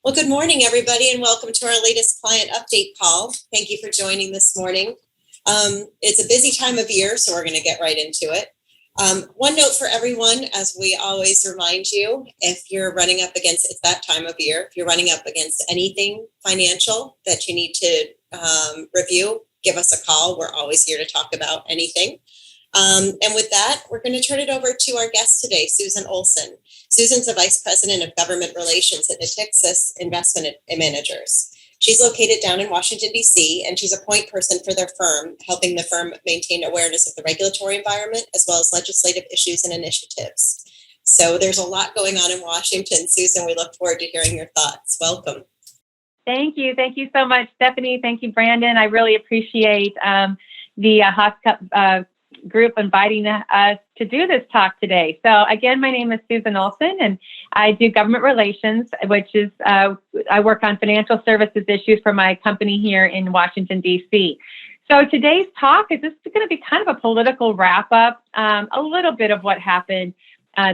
Well, good morning, everybody, and welcome to our latest client update call. Thank you for joining this morning. It's a busy time of year, so we're going to get right into it. One note for everyone, as we always remind you, if you're running up against, it's that time of year, if you're running up against anything financial that you need to review, give us a call. We're always here to talk about anything. And with that, we're going to turn it over to our guest today, Susan Olsen. Susan's the Vice President of Government Relations at Natixis Investment Managers. She's located down in Washington, D.C., and she's a point person for their firm, helping the firm maintain awareness of the regulatory environment as well as legislative issues and initiatives. So there's a lot going on in Washington. Susan, we look forward to hearing your thoughts. Welcome. Thank you. Thank you so much, Stephanie. Thank you, Brandon. I really appreciate the Haase group inviting us to do this talk today. So again, my name is Susan Olsen, and I do government relations, which is I work on financial services issues for my company here in Washington, D.C. So today's talk is just going to be kind of a political wrap-up, a little bit of what happened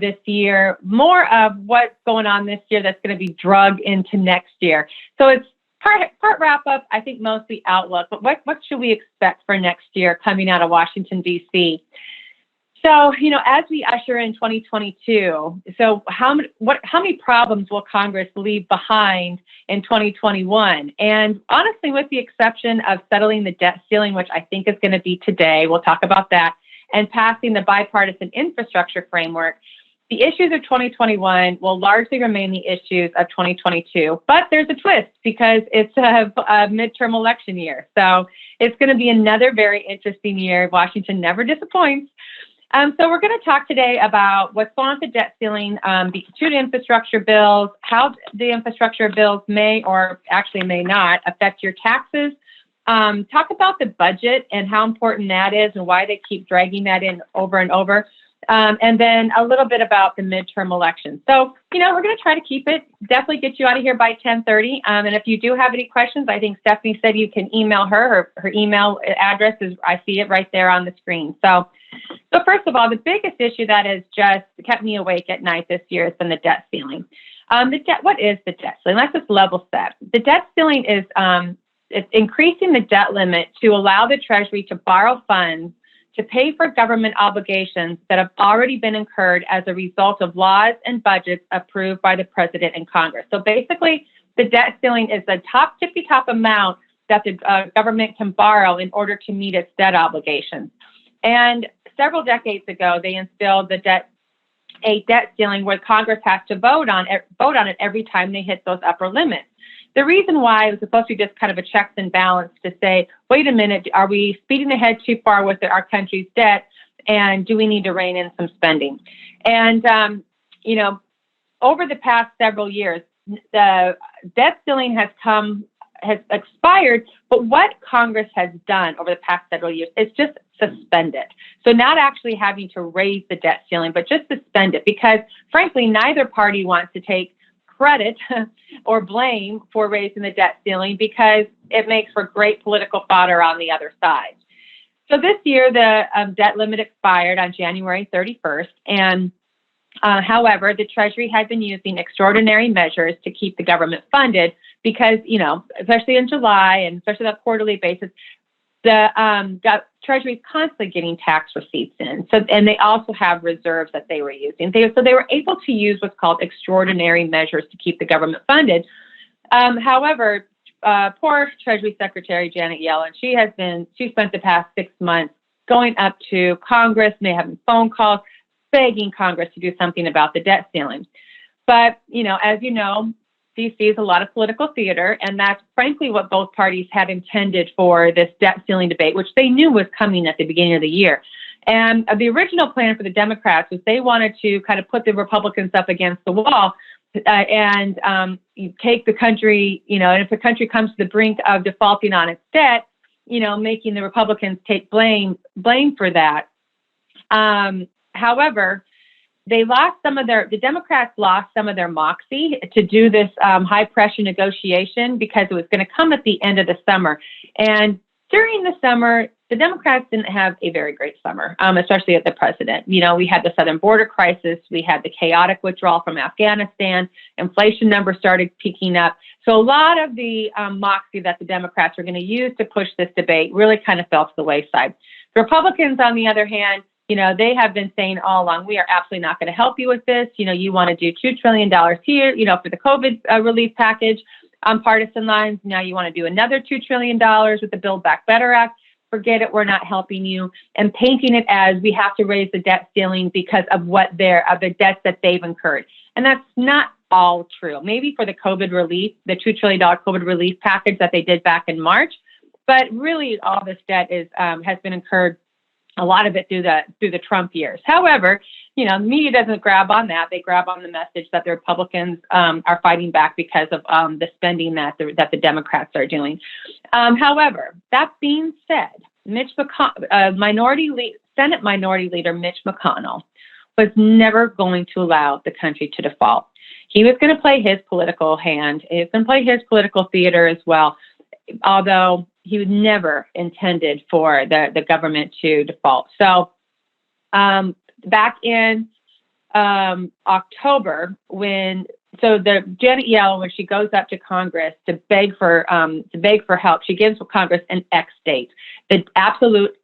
this year, more of what's going on this year that's going to be drug into next year. So it's part wrap-up, I think mostly outlook, but what should we expect for next year coming out of Washington, D.C.? So, as we usher in 2022, so how many problems will Congress leave behind in 2021? And honestly, with the exception of settling the debt ceiling, which I think is going to be today, we'll talk about that, and passing the bipartisan infrastructure framework, the issues of 2021 will largely remain the issues of 2022, but there's a twist because it's a midterm election year. So it's going to be another very interesting year. Washington never disappoints. So we're going to talk today about what's going on with the debt ceiling, the two infrastructure bills, how the infrastructure bills may or actually may not affect your taxes, talk about the budget and how important that is and why they keep dragging that in over and over. And then a little bit about the midterm election. So, we're going to try to keep it, definitely get you out of here by 10:30. And if you do have any questions, I think Stephanie said you can email her. Her email address is, I see it right there on the screen. So first of all, the biggest issue that has just kept me awake at night this year has been the debt ceiling. What is the debt ceiling? Let's just level set. The debt ceiling is it's increasing the debt limit to allow the Treasury to borrow funds to pay for government obligations that have already been incurred as a result of laws and budgets approved by the President and Congress. So basically, the debt ceiling is the tippy-top amount that the government can borrow in order to meet its debt obligations. And several decades ago, they instilled a debt ceiling where Congress has to vote on it every time they hit those upper limits. The reason why it was supposed to be just kind of a checks and balance to say, wait a minute, are we speeding ahead too far with our country's debt? And do we need to rein in some spending? And, over the past several years, the debt ceiling has expired, but what Congress has done over the past several years is just suspend it. So not actually having to raise the debt ceiling, but just suspend it because, frankly, neither party wants to take credit or blame for raising the debt ceiling because it makes for great political fodder on the other side. So this year, the debt limit expired on January 31st. And however, the Treasury had been using extraordinary measures to keep the government funded because, especially in July and especially on a quarterly basis, the Treasury is constantly getting tax receipts in. So, and they also have reserves that they were using. So they were able to use what's called extraordinary measures to keep the government funded. However, poor Treasury Secretary Janet Yellen, she spent the past 6 months going up to Congress and they having phone calls, begging Congress to do something about the debt ceiling. But, as you know, D.C. is a lot of political theater, and that's frankly what both parties had intended for this debt ceiling debate, which they knew was coming at the beginning of the year. And the original plan for the Democrats was they wanted to kind of put the Republicans up against the wall and take the country, and if the country comes to the brink of defaulting on its debt, making the Republicans take blame for that. However, the Democrats lost some of their moxie to do this high pressure negotiation because it was going to come at the end of the summer. And during the summer, the Democrats didn't have a very great summer, especially at the president. You know, we had the southern border crisis. We had the chaotic withdrawal from Afghanistan. Inflation numbers started peaking up. So a lot of the moxie that the Democrats were going to use to push this debate really kind of fell to the wayside. The Republicans, on the other hand, you know, they have been saying all along, we are absolutely not going to help you with this. You know, you want to do $2 trillion here, you know, for the COVID relief package on partisan lines. Now you want to do another $2 trillion with the Build Back Better Act. Forget it, we're not helping you, and painting it as we have to raise the debt ceiling because of the debts that they've incurred. And that's not all true. Maybe for the COVID relief, the $2 trillion COVID relief package that they did back in March, but really all this debt has been incurred, a lot of it through the Trump years. However, you know, the media doesn't grab on that. They grab on the message that the Republicans are fighting back because of the spending that the Democrats are doing. However, that being said, Senate Minority Leader Mitch McConnell was never going to allow the country to default. He was going to play his political hand. He was going to play his political theater as well, although he was never intended for the government to default. So back in October, Janet Yellen, when she goes up to Congress to beg for help, she gives Congress an X date, the absolute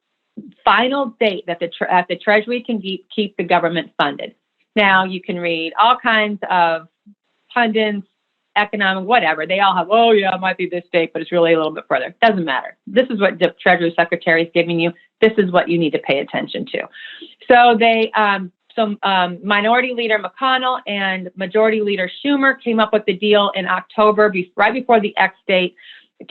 final date that the Treasury can keep the government funded. Now you can read all kinds of pundits, economic, whatever. They all have, oh yeah, it might be this date, but it's really a little bit further. Doesn't matter. This is what the Treasury Secretary is giving you. This is what you need to pay attention to. So Minority Leader McConnell and Majority Leader Schumer came up with the deal in October, right before the X date,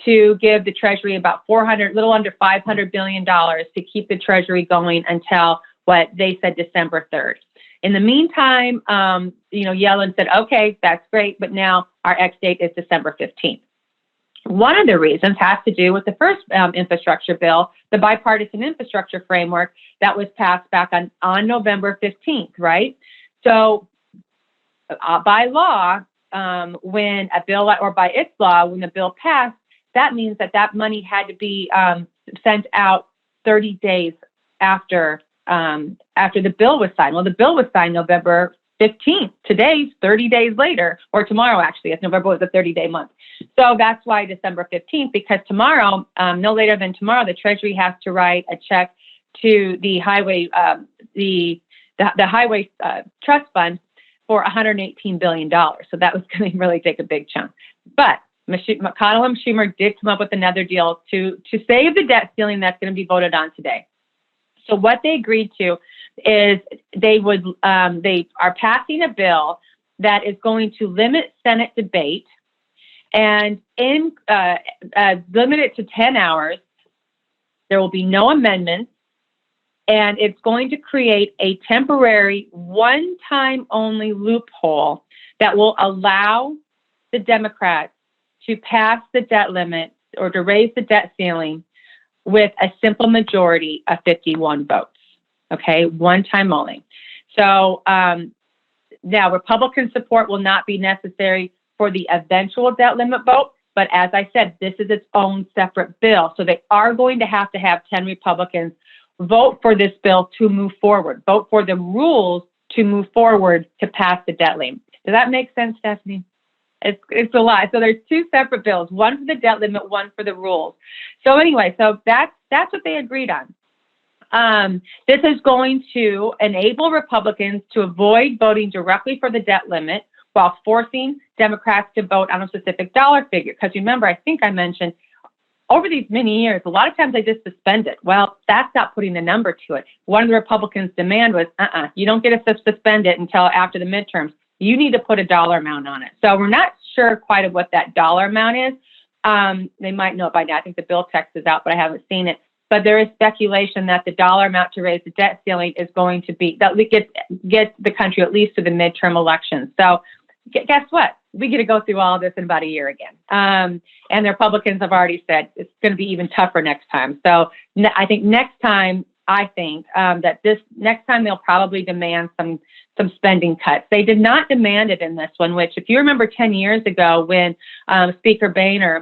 to give the Treasury about little under $500 billion to keep the Treasury going until what they said December 3rd. In the meantime, Yellen said, okay, that's great, but now our X date is December 15th. One of the reasons has to do with the first infrastructure bill, the bipartisan infrastructure framework that was passed back on November 15th, right? So by law, when a bill, or by its law, when the bill passed, that means that money had to be sent out 30 days after the bill was signed. Well, the bill was signed November 15th. Today's 30 days later, or tomorrow actually, as November was a 30-day month. So that's why December 15th, because tomorrow, no later than tomorrow, the Treasury has to write a check to the highway, the highway trust fund for $118 billion. So that was going to really take a big chunk. But McConnell and Schumer did come up with another deal to save the debt ceiling that's going to be voted on today. So what they agreed to is they are passing a bill that is going to limit Senate debate and limit it to 10 hours. There will be no amendments, and it's going to create a temporary one-time only loophole that will allow the Democrats to pass the debt limit or to raise the debt ceiling with a simple majority of 51 votes. Okay, one time only. So now Republican support will not be necessary for the eventual debt limit vote. But as I said, this is its own separate bill. So they are going to have 10 Republicans vote for this bill to move forward, vote for the rules to move forward to pass the debt limit. Does that make sense, Stephanie? It's a lot. So there's two separate bills, one for the debt limit, one for the rules. So anyway, so that's what they agreed on. This is going to enable Republicans to avoid voting directly for the debt limit while forcing Democrats to vote on a specific dollar figure. Because remember, I think I mentioned over these many years, a lot of times they just suspend it. Well, that's not putting a number to it. One of the Republicans' demand was, you don't get to suspend it until after the midterms. You need to put a dollar amount on it. So we're not sure quite of what that dollar amount is. They might know it by now. I think the bill text is out, but I haven't seen it. But there is speculation that the dollar amount to raise the debt ceiling is going to be, that gets the country at least to the midterm elections. So guess what? We get to go through all of this in about a year again. And the Republicans have already said it's going to be even tougher next time. So I think next time they'll probably demand some spending cuts. They did not demand it in this one, which if you remember 10 years ago when House Speaker Boehner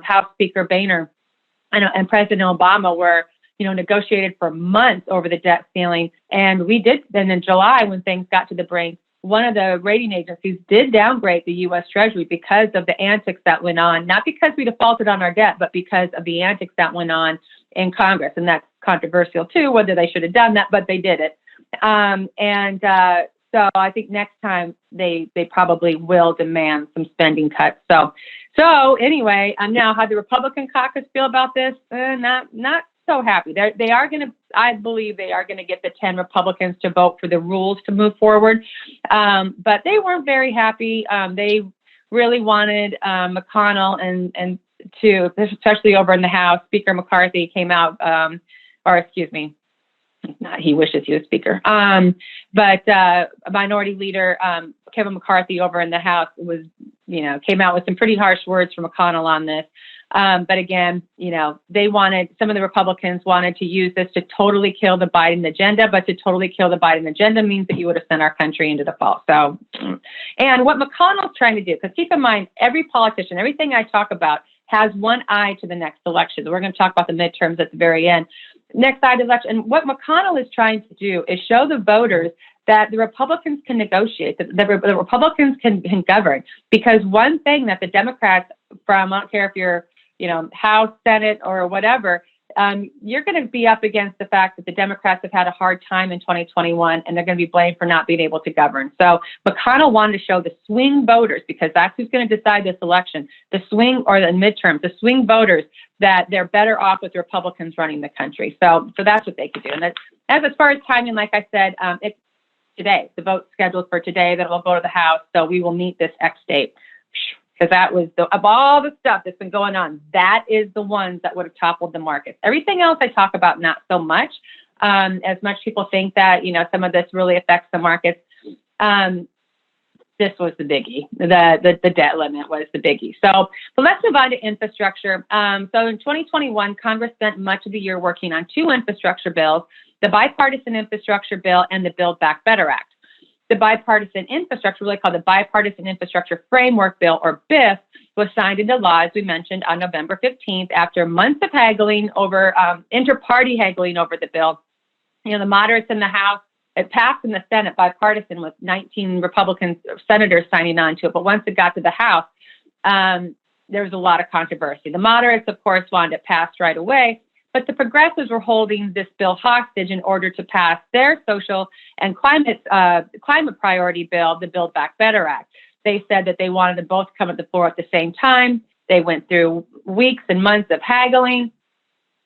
and President Obama were, negotiated for months over the debt ceiling. And we did then in July, when things got to the brink, one of the rating agencies did downgrade the U.S. Treasury because of the antics that went on, not because we defaulted on our debt, but because of the antics that went on in Congress. And that's controversial too, whether they should have done that, but they did it. So I think next time they probably will demand some spending cuts. So anyway, now how the Republican caucus feel about this? Not so happy. They are going to, I believe they are going to get the 10 Republicans to vote for the rules to move forward. But they weren't very happy. They really wanted McConnell and to, especially over in the House, Speaker McCarthy came out, not he wishes he was Speaker, but Minority Leader Kevin McCarthy over in the House came out with some pretty harsh words for McConnell on this. But again, some of the Republicans wanted to use this to totally kill the Biden agenda, but to totally kill the Biden agenda means that you would have sent our country into default. So, and what McConnell's trying to do, because keep in mind, every politician, everything I talk about has one eye to the next election. We're going to talk about the midterms at the very end. Next side election. And what McConnell is trying to do is show the voters that the Republicans can negotiate, that the Republicans can govern. Because one thing that the Democrats from, I don't care if you're, House, Senate, or whatever, you're going to be up against the fact that the Democrats have had a hard time in 2021, and they're going to be blamed for not being able to govern. So McConnell wanted to show the swing voters, because that's who's going to decide this election, the swing or the midterms, the swing voters, that they're better off with Republicans running the country. So that's what they could do. And as far as timing, like I said, it's today. The vote's scheduled for today. That will go to the House. So we will meet this X date. Because that was of all the stuff that's been going on, that is the ones that would have toppled the markets. Everything else I talk about, not so much. As much people think that, some of this really affects the markets. This was the biggie. The debt limit was the biggie. So, but let's move on to infrastructure. So in 2021, Congress spent much of the year working on two infrastructure bills, the Bipartisan Infrastructure Bill and the Build Back Better Act. The bipartisan infrastructure, really called the Bipartisan Infrastructure Framework Bill, or BIF, was signed into law, as we mentioned, on November 15th, after months of haggling over, inter-party haggling over the bill. The moderates in the House, it passed in the Senate bipartisan with 19 Republican senators signing on to it. But once it got to the House, there was a lot of controversy. The moderates, of course, wanted it passed right away. But the progressives were holding this bill hostage in order to pass their social and climate priority bill, the Build Back Better Act. They said that they wanted to both come at the floor at the same time. They went through weeks and months of haggling.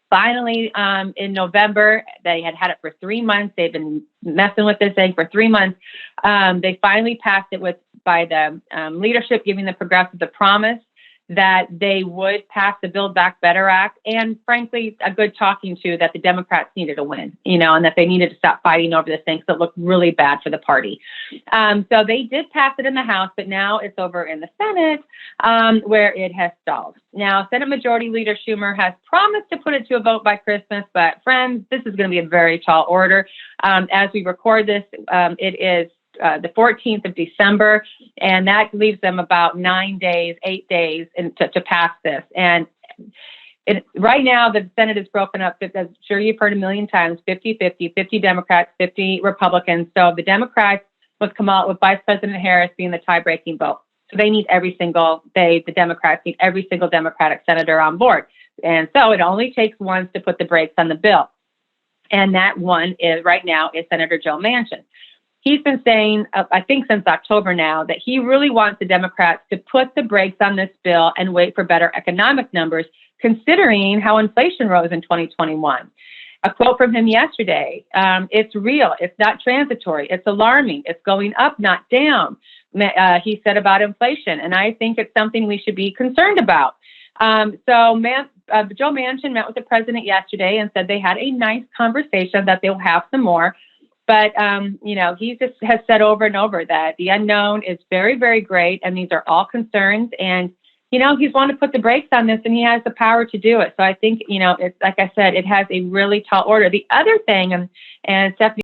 Finally, in November, they had it for 3 months. They've been messing with this thing for 3 months. They finally passed it by the leadership giving the progressives a promise that they would pass the Build Back Better Act, and frankly, a good talking to that the Democrats needed to win, and that they needed to stop fighting over this thing because it looked really bad for the party. So they did pass it in the House, but now it's over in the Senate, where it has stalled. Now, Senate Majority Leader Schumer has promised to put it to a vote by Christmas, but friends, this is going to be a very tall order. As we record this, it is the 14th of December, and that leaves them about 8 days to pass this. And right now, the Senate is broken up, as I'm sure you've heard a million times, 50-50, 50 Democrats, 50 Republicans. So the Democrats would come out with Vice President Harris being the tie-breaking vote. So they need the Democrats need every single Democratic senator on board. And so it only takes one to put the brakes on the bill. And that one right now is Senator Joe Manchin. He's been saying, I think since October now, that he really wants the Democrats to put the brakes on this bill and wait for better economic numbers, considering how inflation rose in 2021. A quote from him yesterday, it's real, it's not transitory, it's alarming, it's going up, not down, he said about inflation. And I think it's something we should be concerned about. Joe Manchin met with the president yesterday and said they had a nice conversation, that they'll have some more. But, he just has said over and over that the unknown is very, very great. And these are all concerns. And, he's wanted to put the brakes on this, and he has the power to do it. So I think, it's like I said, it has a really tall order. The other thing, and Stephanie